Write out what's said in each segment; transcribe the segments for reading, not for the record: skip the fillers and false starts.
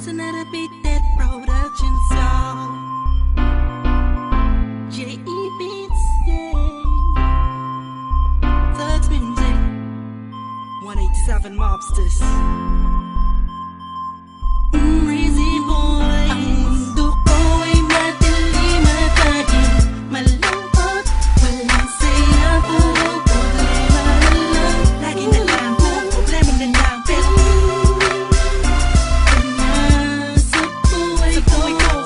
It's another beat that production song. J.E. Beats, yeah. Thugs Music 187 Mobsters. Crazy boy. Ang mundo ko ay madilim at aging malungkot. Walang saya, puro problema na lang. Lagi na lang, puro problema na lang. Pero sa buhay ko,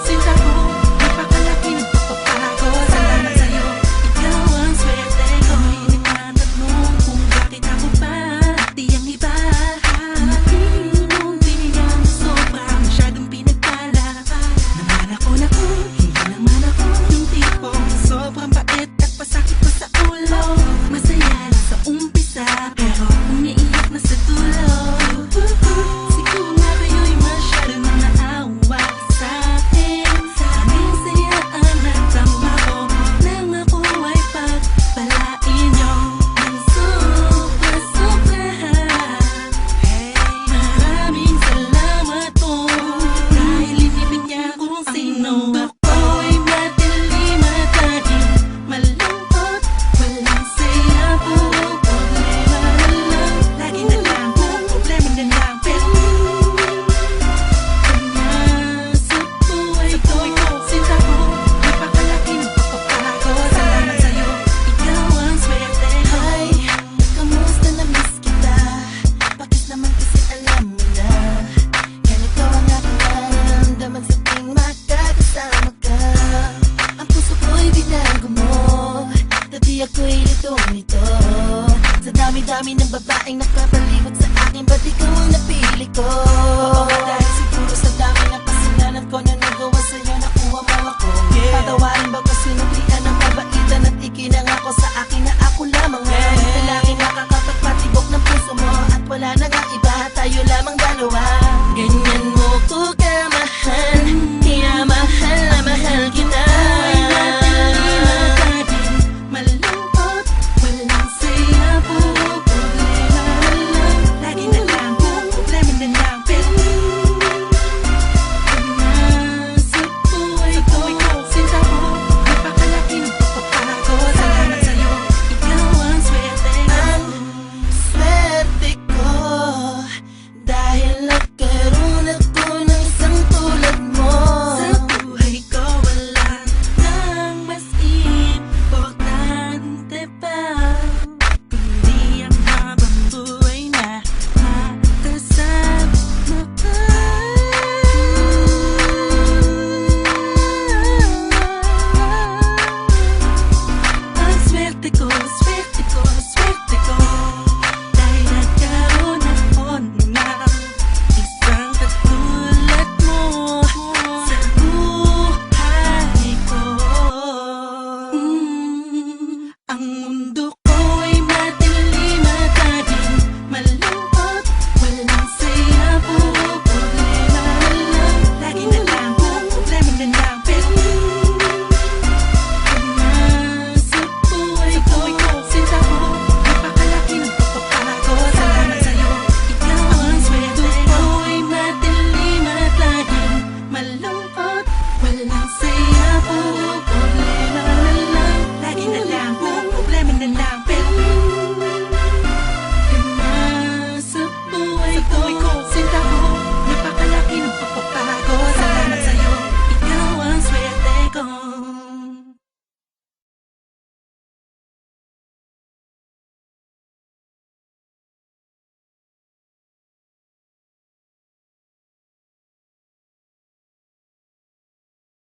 sinta ko, napakalaki ng pagpapago. Salamat sa'yo, ikaw ang swerte ko. Nagtatanong kung bakit ako ba di ang iba. Napinumbingan sobra, masyadong pinagpala. Naman ako na ko, hindi naman ako yung tipong sobrang bait at pasakit pa sa ulo. Masaya lang sa umpisa, pero umiiyak na sa dulo. Siguro nga kayo'y masyadong naawa sa'kin. Aming saya ang natama ko nang ako ay pagpalain niyo ng sobra-sobra. Maraming salamat po dahil inibigyan kung sino ako. Ay madilim at aging malungkot. Walang saya, puro problema na lang. Lagi na lang, puro problema na lang. Pero sa buhay ko, sinta ko, napakalaki ng pagpapago. Salamat sa'yo, ikaw ang swerte ko. Ay, kamusta, na-miss kita? Bakit naman kasi alam mo na ganito ang aking nararamdaman sa tuwing magkakasama ka. Ang puso ko'y binago mo, dati ako'y litong-lito. Sa dami-dami ng babaeng nakapalibot sa akin, ba't ikaw ang napili ko? Oo nga, dahil siguro sa dami ng kasalanan ko na nagawa sa'yo, nakuha mo ako. Patawarin ba ko sinuklian ng kabaitan at ikinangako sa akin na ako lamang ang lalaki nakakapagpatibok ng puso mo. At wala na nga iba, tayo lamang